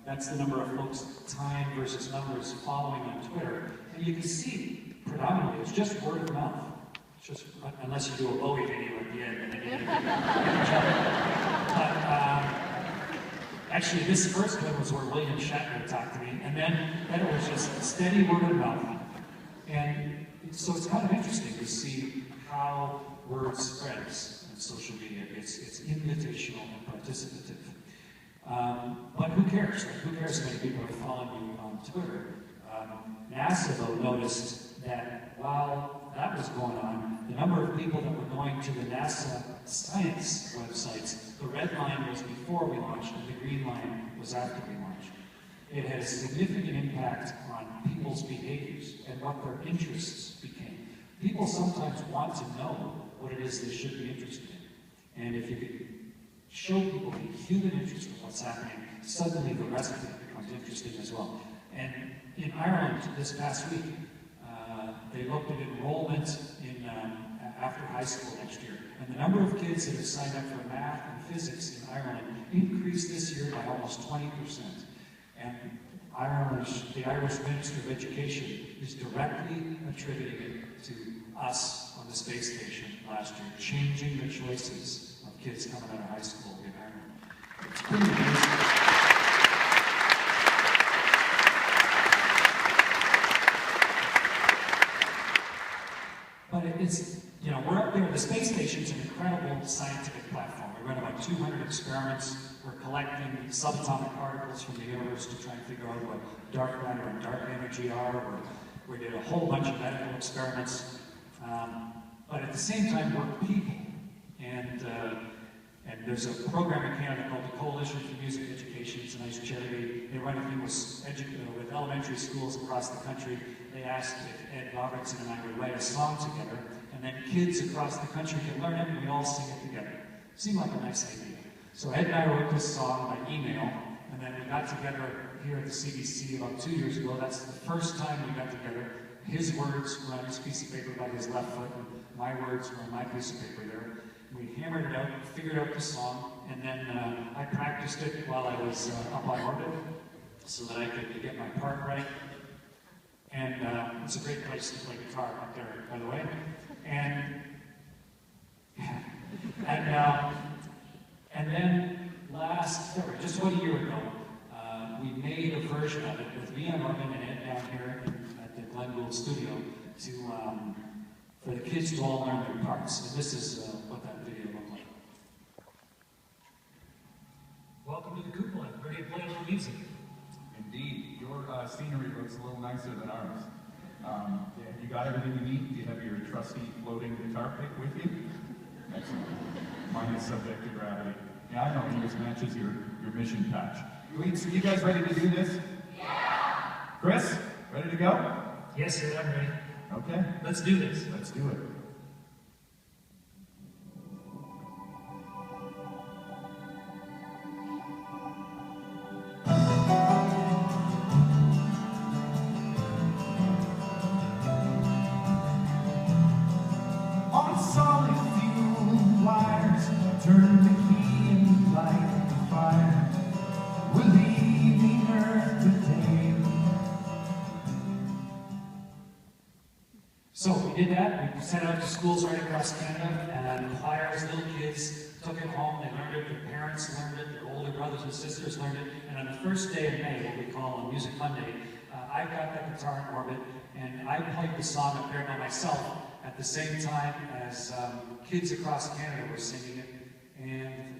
That's the number of folks, time versus numbers, following on Twitter. And you can see, predominantly, it's just word of mouth. It's just, unless you do a Bowie video at the end, and then you but actually, this first one was where William Shatner talked to me, and then it was just steady word of mouth. And so it's kind of interesting to see how word spreads on social media. It's invitational and participative. But who cares? Right? Who cares how many people are following you on Twitter? NASA, though, noticed that while that was going on, the number of people that were going to the NASA science websites, the red line was before we launched, and the green line was after we launched. It had a significant impact on people's behaviors and what their interests became. People sometimes want to know what it is they should be interested in. And if you could show people the human interest in what's happening, suddenly the rest of it becomes interesting as well. And in Ireland this past week, they looked at enrollment in after high school next year. And the number of kids that have signed up for math and physics in Ireland increased this year by almost 20%. And the Irish Minister of Education is directly attributing it to us on the space station last year, changing the choices of kids coming out of high school in Ireland. It's pretty amazing. But it's, you know, we're up there. The space station's an incredible scientific platform. We run about 200 experiments. We're collecting subatomic particles from the universe to try and figure out what dark matter and dark energy are. We did a whole bunch of medical experiments. But at the same time, we're people. And there's a program in Canada called the Coalition for Music Education. It's a nice charity. They run a thing with elementary schools across the country. They asked if Ed Robertson and I would write a song together, and then kids across the country can learn it, and we all sing it together. Seemed like a nice idea. So Ed and I wrote this song by email, and then we got together here at the CBC about 2 years ago. That's the first time we got together. His words were on this piece of paper by his left foot, and my words were on my piece of paper there. We hammered it out, figured out the song, and then I practiced it while I was up on orbit so that I could get my part right. And it's a great place to play guitar up there, by the way. And then last February, just about a year ago, we made a version of it with me on organ and Ed down here at the Glen Gould studio for the kids to all learn their parts. And this is what that video looked like. Welcome to the cupola. Ready to play a little music? Indeed. Your scenery looks a little nicer than ours. You got everything you need? Do you have your trusty floating guitar pick with you? Excellent. Mine is subject to gravity. Yeah, I know. Yours matches your mission patch. So you guys ready to do this? Yeah! Chris, ready to go? Yes, sir. I'm ready. Okay. Let's do this. Let's do it. On solid fuel wires, turn the key and light the fire. We're leaving Earth today. So we did that. We sent it out to schools right across Canada, and choirs, little kids took it home. They learned it. Their parents learned it. Their older brothers and sisters learned it. And on the first day of May, what we call a Music Monday, I got that guitar in orbit, and I played the song up there by myself at the same time as kids across Canada were singing it. And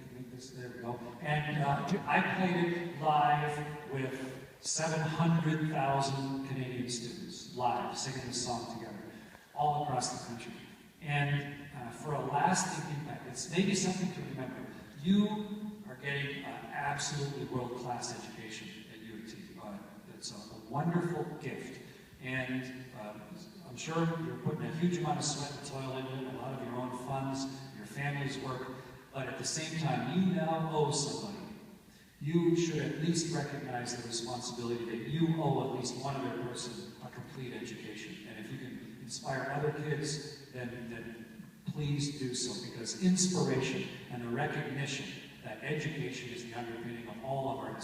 there we go. And I played it live with 700,000 Canadian students live singing the song together, all across the country. And for a lasting impact, it's maybe something to remember. You are getting an absolutely world-class education at UofT. It's a wonderful gift. And I'm sure you're putting a huge amount of sweat and toil into it, a lot of your own funds, your family's work, but at the same time, you now owe somebody. You should at least recognize the responsibility that you owe at least one other person a complete education. And if you can inspire other kids, then please do so, because inspiration and the recognition that education is the underpinning of all of our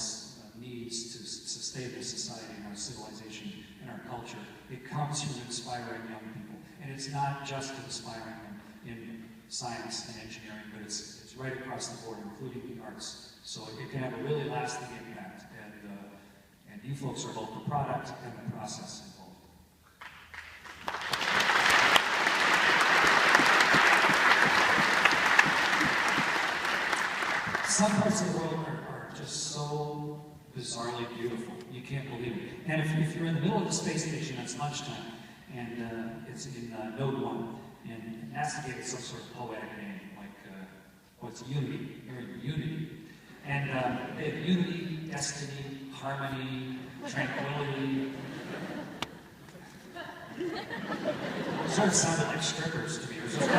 needs to state of society and our civilization and our culture. It comes from inspiring young people. And it's not just inspiring them in science and engineering, but it's right across the board, including the arts. So it can have a really lasting impact. And you folks are both the product and the process involved. Some parts of the world are just so bizarrely beautiful. You can't believe it. And if you're in the middle of the space station, it's lunchtime, and it's in Node 1, and NASA gave it some sort of poetic name, like, what's Unity? You're in Unity. And they have unity, destiny, harmony, tranquility. It sort of sounded like strippers to me. It was just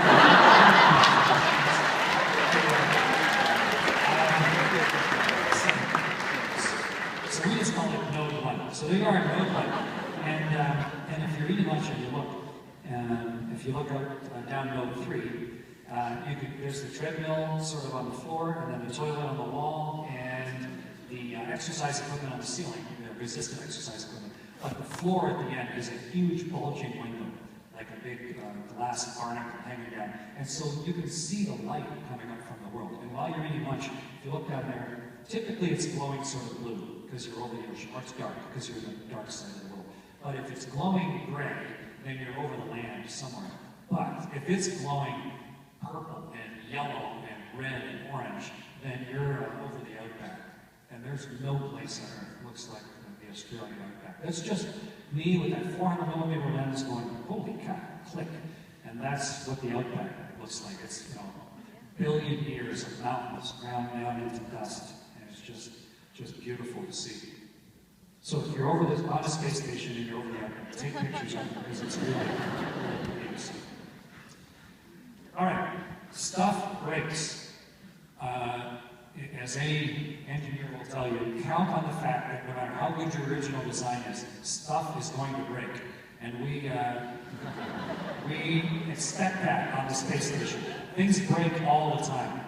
so we just call it Node 1. So they are in Node 1. And if you're eating lunch and you look, if you look up down Node 3, there's the treadmill sort of on the floor, and then the toilet on the wall, and the exercise equipment on the ceiling, the resistant exercise equipment. But the floor at the end is a huge bulging window, like a big glass barnacle hanging down. And so you can see the light coming up from the world. And while you're eating lunch, if you look down there, typically it's glowing sort of blue, because you're over the ocean, or it's dark, because you're in the dark side of the world. But if it's glowing gray, then you're over the land somewhere. But if it's glowing purple and yellow and red and orange, then you're over the outback. And there's no place on earth that looks like the Australian outback. That's just me with that 400mm lens going, holy cow, click. And that's what the outback looks like. It's, billion years of mountains ground down into dust. And it's just beautiful to see. So if you're over on a space station and you're over the outback, take pictures of it, because it's really pretty to see. All right, stuff breaks. As any engineer will tell you, count on the fact that no matter how good your original design is, stuff is going to break. And we expect that on the space station. Things break all the time.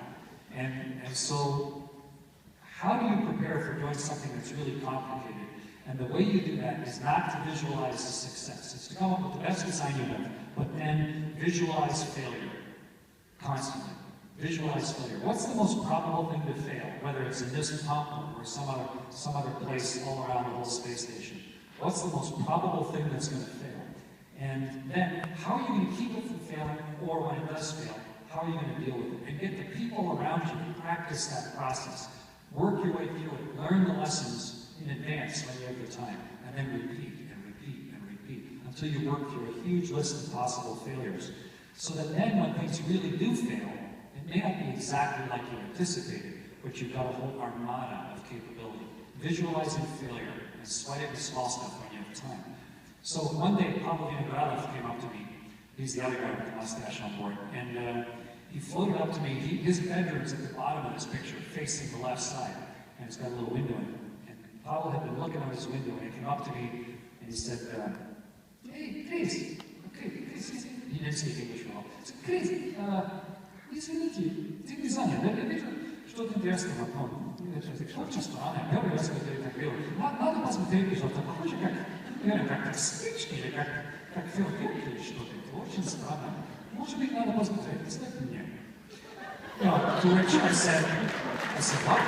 And so how do you prepare for doing something that's really complicated? And the way you do that is not to visualize the success. It's to come up with the best design you have, but then visualize failure. Constantly. Visualize failure. What's the most probable thing to fail? Whether it's in this pump or some other place all around the whole space station. What's the most probable thing that's going to fail? And then, how are you going to keep it from failing? Or when it does fail, how are you going to deal with it? And get the people around you to practice that process. Work your way through it. Learn the lessons in advance when you have the time. And then repeat and repeat and repeat until you work through a huge list of possible failures. So that then when things really do fail, it may not be exactly like you anticipated, but you've got a whole armada of capability. Visualizing failure and sweating the small stuff when you have time. So one day, Pablo Vinogradov came up to me. He's the other guy with the mustache on board. And he floated up to me. His bedroom's at the bottom of this picture, facing the left side. And it's got a little window in it. And Pablo had been looking out his window, and he came up to me, and he said, hey, Chris. Okay, Chris. He didn't speak English at all. He said, Chris, извините, ты не занят. Я вижу, что-то интересное в окном. Очень странно. Я бы раз это так делал. Надо посмотреть, что-то похоже, как спички, или как фейерверк или что-то. Это очень странно. Может быть, надо посмотреть. Представьте мне. To which I said, what?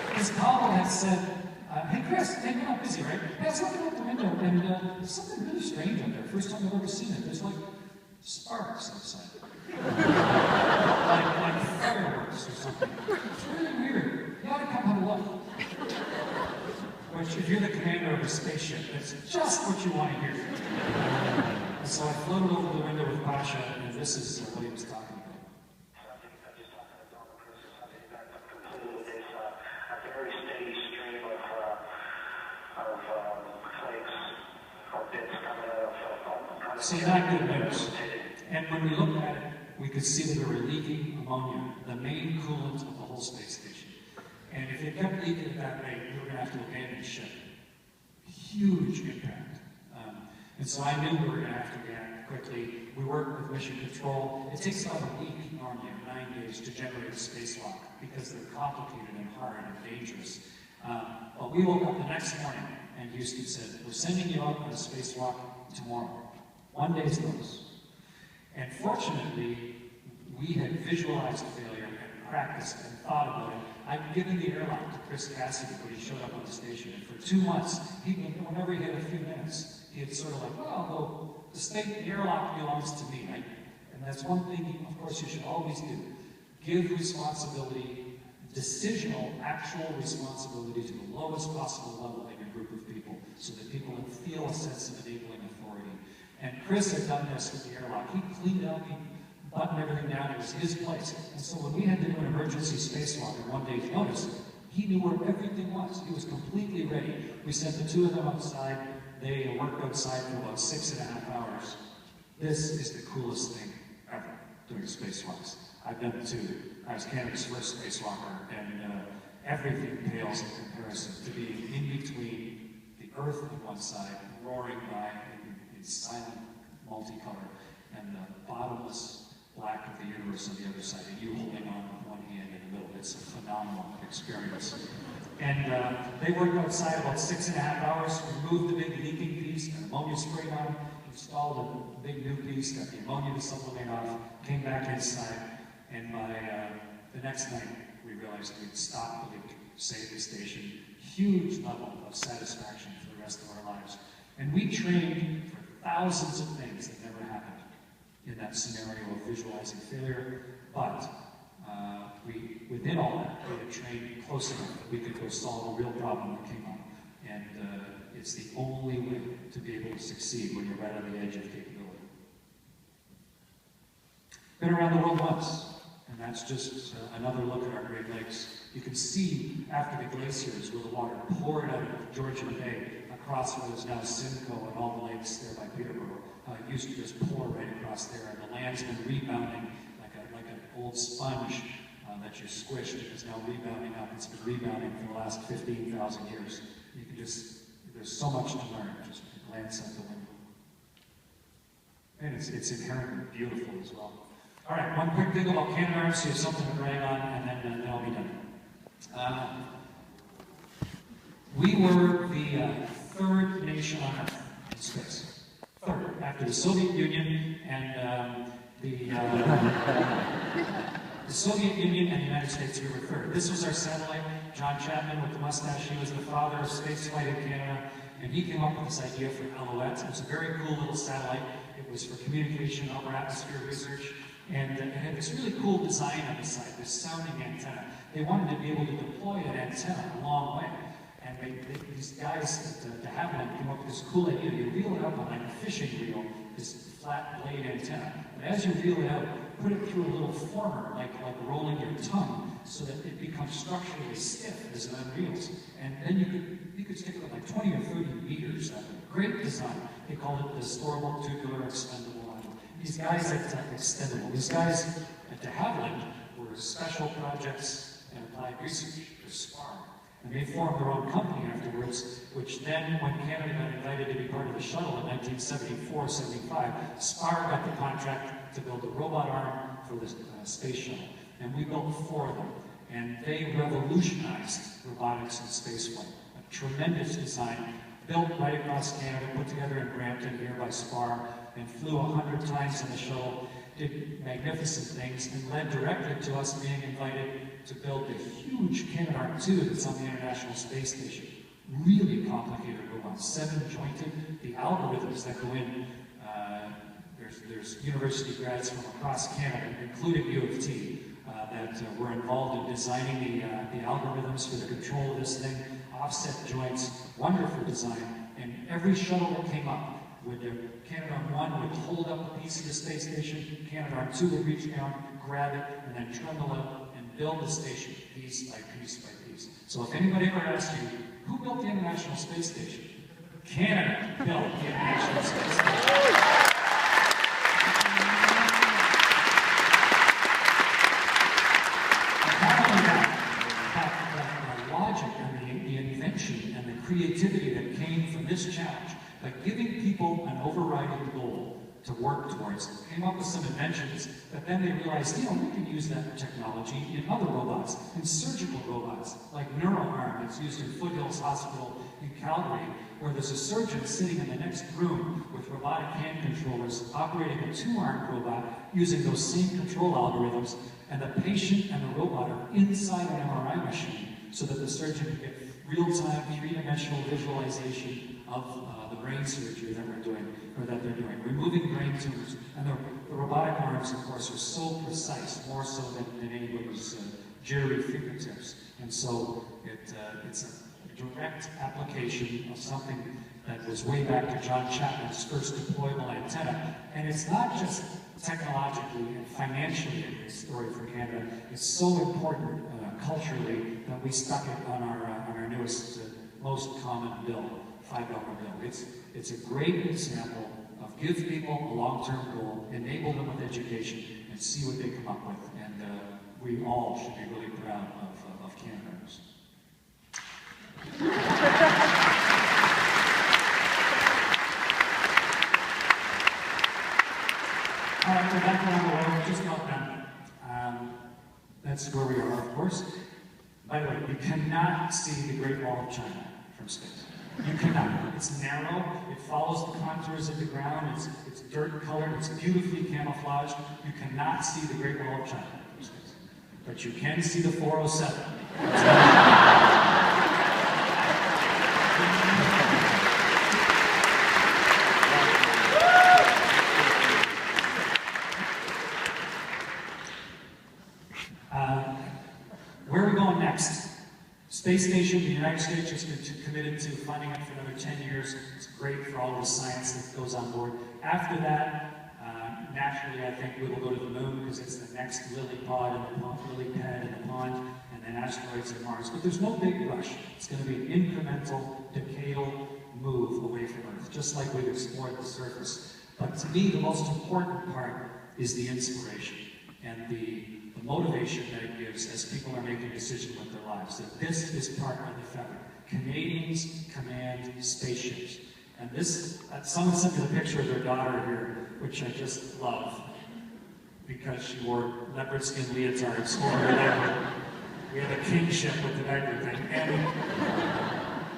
Because Paul had said, hey Chris, hey, you're not busy, right? Yeah, I was looking out the window, and there's something really strange out there. First time I've ever seen it. There's like sparks outside. like fireworks or something. It's really weird. You ought to come have a look. Which, if you're the commander of a spaceship, that's just what you want to hear. And so I floated over the window with Pasha, and this is what he was talking about. Very steady stream of flakes or bits coming out of See, not good news. And when we looked at it, we could see that they were leaking ammonia, the main coolant of the whole space station. And if it kept leaking at that rate, we were going to have to abandon ship. Huge impact. And so I knew we were going to have to react quickly. We worked with Mission Control. It takes about a week, normally, or 9 days, to generate a spacewalk because they're complicated and hard and dangerous. we woke up the next morning and Houston said, we're sending you out on a spacewalk tomorrow. 1 day's notice. And fortunately, we had visualized failure and practiced and thought about it. I'd given the airlock to Chris Cassidy when he showed up on the station, and for 2 months, whenever he had a few minutes, he had sort of like, well, the airlock belongs to me. And that's one thing, of course, you should always do. Give responsibility, decisional, actual responsibility to the lowest possible level in your group of people, so that people would feel a sense of enabling authority. And Chris had done this with the airlock. He cleaned out, he buttoned everything down. It was his place. And so when we had to do an emergency spacewalk at 1 day's notice, he knew where everything was. He was completely ready. We sent the two of them outside. They worked outside for about 6.5 hours. This is the coolest thing ever doing spacewalks. I've done it too. I was Canada's first spacewalker, and everything pales in comparison to being in between the Earth on one side, roaring by in silent multicolor, and the bottomless black of the universe on the other side, and you holding on with one hand in the middle. It's a phenomenal experience. And they worked outside about 6.5 hours, removed the big leaking piece, an ammonia spray on, installed a big new piece, got the ammonia to sublimate off, came back inside, and by the next night, we realized we'd stopped the leak, saved the station, huge level of satisfaction for the rest of our lives. And we trained for thousands of things that never happened in that scenario of visualizing failure, but within all that, we had trained close enough that we could go solve a real problem that came up. And it's the only way to be able to succeed when you're right on the edge of capability. Been around the world once, and that's just another look at our Great Lakes. You can see after the glaciers where the water poured out of Georgian Bay across what is now Simcoe and all the lakes there by Peterborough. It used to just pour right across there, and the land's been rebounding like an old sponge that you squished. It is now rebounding up. It's been rebounding for the last 15,000 years. You can just, there's so much to learn. Just glance out the window. And it's inherently beautiful as well. All right, one quick thing about Canadarm, so you have something to brag on, and then I'll be done. We were the third nation on Earth in space. Third, after the Soviet Union and the Soviet Union and the United States, we were third. This was our satellite. John Chapman with the mustache, he was the father of spaceflight in Canada, and he came up with this idea for Alouette. It was a very cool little satellite. It was for communication, upper atmosphere research, and it had this really cool design on the side, this sounding antenna. They wanted to be able to deploy an antenna a long way. And these guys at De Hadfield came up with this cool idea. You reel it up on like a fishing reel, this flat blade antenna. And as you reel it out, put it through a little former, like rolling your tongue, so that it becomes structurally stiff as it unreels. And then you could stick it at like 20 or 30 meters. Great design. They called it the Storable Tubular Expendable Module. These guys at De Hadfield were special projects and applied research, or SPAR. And they formed their own company afterwards, which then, when Canada got invited to be part of the shuttle in 1974-75, SPAR got the contract to build a robot arm for the space shuttle. And we built 4 of them. And they revolutionized robotics and spaceflight. A tremendous design, built right across Canada, put together in Brampton here by SPAR, and flew 100 times in the shuttle, did magnificent things, and led directly to us being invited to build the huge Canadarm2 that's on the International Space Station. Really complicated robot, 7-jointed. The algorithms that go in, there's university grads from across Canada, including UofT, that were involved in designing the algorithms for the control of this thing. Offset joints, wonderful design, and every shuttle that came up, Canadarm1 would hold up a piece of the space station, Canadarm2 would reach down, grab it, and then trundle out and build the station piece by piece by piece. So if anybody ever asks you, who built the International Space Station? Canada built the International Space Station. The logic and the invention and the creativity that came from this challenge, by giving people an overriding goal to work towards. Came up with some inventions, but then they realized, we can use that technology in other robots, in surgical robots, like NeuroArm that's used in Foothills Hospital in Calgary, where there's a surgeon sitting in the next room with robotic hand controllers operating a 2-armed robot using those same control algorithms, and the patient and the robot are inside an MRI machine so that the surgeon can get real-time, 3-dimensional visualization of the brain surgery that we're doing, or that they're doing, removing brain tumors. And the robotic arms, of course, are so precise, more so than anybody's jittery fingertips. And so it's a direct application of something that was way back to John Chapman's first deployable antenna. And it's not just technologically and financially a story for Canada. It's so important culturally that we stuck it on our newest, most common bill, $5 bill. It's a great example of give people a long-term goal, enable them with education, and see what they come up with. And we all should be really proud of Canadians. All right, we're back around the world, just about done. That's where we are, of course. By the way, you cannot see the Great Wall of China from space. You cannot. It's narrow, it follows the contours of the ground, it's dirt colored, it's beautifully camouflaged. You cannot see the Great Wall of China from space. But you can see the 407. Where are we going next? Space Station, the United States has been committed to funding it for another 10 years. It's great for all the science that goes on board. After that, naturally, I think we will go to the moon because it's the next lily pad in the pond, and then asteroids and Mars. But there's no big rush. It's going to be an incremental, decadal move away from Earth, just like we've explored the surface. But to me, the most important part is the inspiration and the motivation that it gives as people are making decisions with their lives. That this is part of the fabric. Canadians command spaceships. And this, someone sent me the picture of their daughter here, which I just love, because she wore leopard skin leotards over her diaper. We had a kingship with the diaper thing.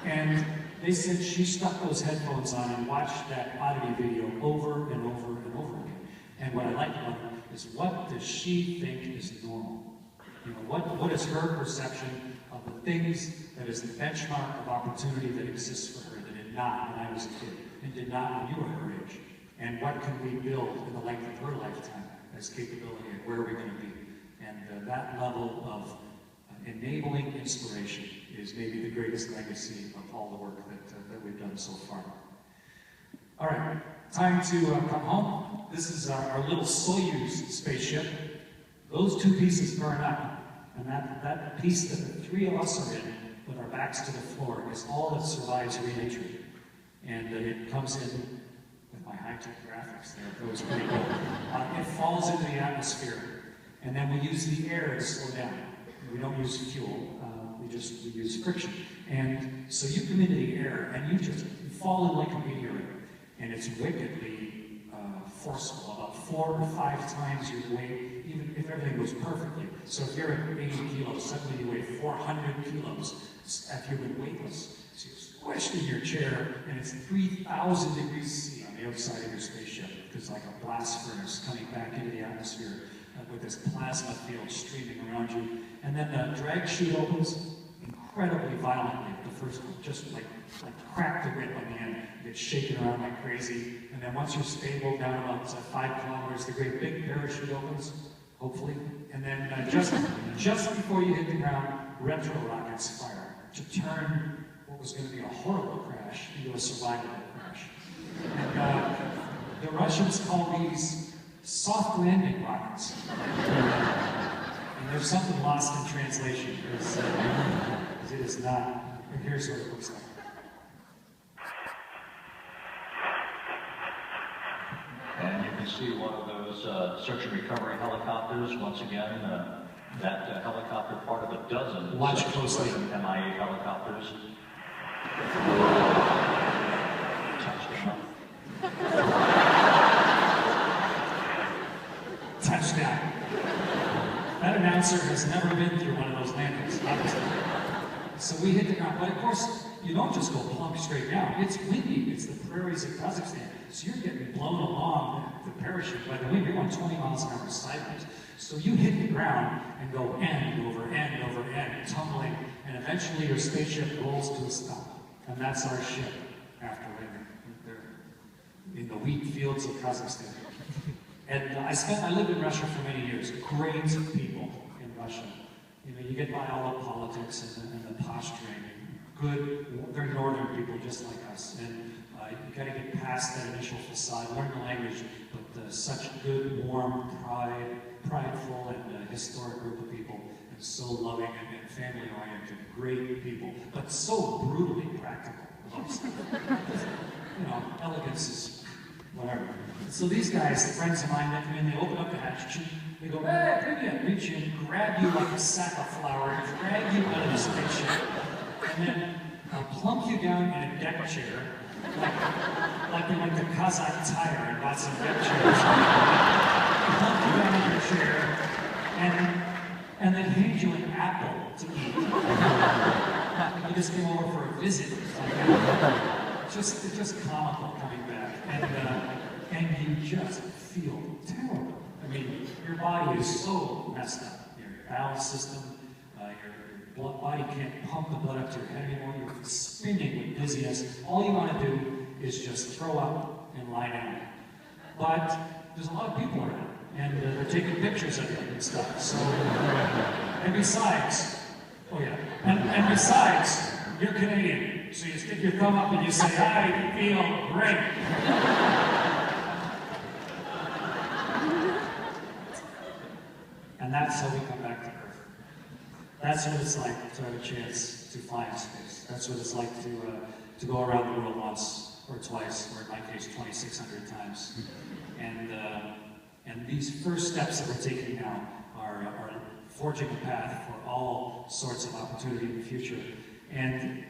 And they said she stuck those headphones on and watched that oddity video over and over and over again. And what I like about it is, what does she think is normal? What is her perception of the things that is the benchmark of opportunity that exists for her, that did not when I was a kid, and did not when you were her age? And what can we build in the length of her lifetime as capability, and where are we going to be? And that level of enabling inspiration is maybe the greatest legacy of all the work that we've done so far. All right, time to come home. This is our little Soyuz spaceship. Those two pieces burn up, and that piece that the three of us are in, with our backs to the floor, is all that survives re-entry. And it comes in with my high-tech graphics there. That was pretty cool. It falls into the atmosphere, and then we use the air to slow down. We don't use fuel. We use friction. And so you come into the air, and you fall in like a meteorite. And it's wickedly forceful, about 4 or 5 times your weight, even if everything goes perfectly. So if you're at 80 kilos, suddenly you weigh 400 kilos after you've been weightless. So you're squished in your chair, and it's 3,000 degrees C on the outside of your spaceship. There's like a blast furnace coming back into the atmosphere with this plasma field streaming around you. And then the drag chute opens incredibly violently. The first one, just like crack the whip on the end. You get shaken around like crazy. And then once you're stable down about 5 kilometers, the great big parachute opens, hopefully. And then just before you hit the ground, retro rockets fire to turn what was going to be a horrible crash into a survivable crash. And the Russians call these soft landing rockets. And there's something lost in translation, because it is not. And here's what it looks like. And you can see one of those search and recovery helicopters. Once again, that helicopter part of a dozen Watch closely. MIA helicopters. Touched them up. bouncer has never been through one of those landings, obviously. So we hit the ground, but of course, you don't just go plunk straight down. It's windy. It's the prairies of Kazakhstan. So you're getting blown along the parachute by the wind. You're going 20 miles an hour sideways. So you hit the ground and go end over end over end, tumbling, and eventually your spaceship rolls to a stop. And that's our ship after landing there in the wheat fields of Kazakhstan. And I lived in Russia for many years. Great people in Russia. You know, you get by all the politics and the posturing. Good, they're northern people just like us. And you got to get past that initial facade, learn the language, but such good, warm, prideful, and historic group of people, and so loving and family-oriented, great people, but so brutally practical. You know, elegance is whatever. So these guys, friends of mine, they come in, they open up the hatch, they go, hey, привет, reach in, grab you like a sack of flour, drag you out of the spaceship, and then plunk you down in a deck chair, like they went to Kazakh Tire and bought some deck chairs. Plunk you down in your chair, and then hand you an apple to eat. You just came over for a visit. It's just comical coming back, and you just feel terrible. I mean, your body is so messed up. Your bowel system, your body can't pump the blood up to your head anymore. You're spinning with dizziness. All you want to do is just throw up and lie down. But there's a lot of people around, and they're taking pictures of it and stuff. So, and besides, and besides, you're Canadian, so you stick your thumb up and you say, I feel great. And that's how we come back to Earth. That's what it's like to have a chance to fly in space. That's what it's like to go around the world once or twice, or in my case, 2,600 times. And these first steps that we're taking now are forging a path for all sorts of opportunity in the future. And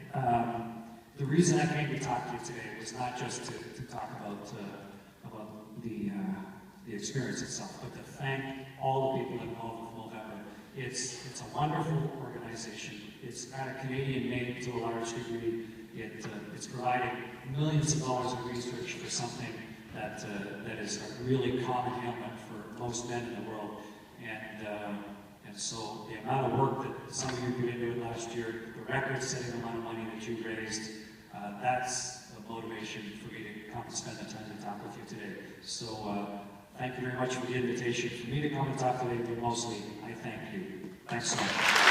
the reason I came to talk to you today was not just to talk about the experience itself, but to thank all the people involved with Movember. It's a wonderful organization. It's got a Canadian name to a large degree. It's providing millions of dollars of research for something that is a really common ailment for most men in the world. And so the amount of work that some of you put into it last year, the record-setting amount of money that you raised, that's a motivation for me to come and spend the time to talk with you today. So thank you very much for the invitation for me to come and talk today, but mostly I thank you. Thanks so much.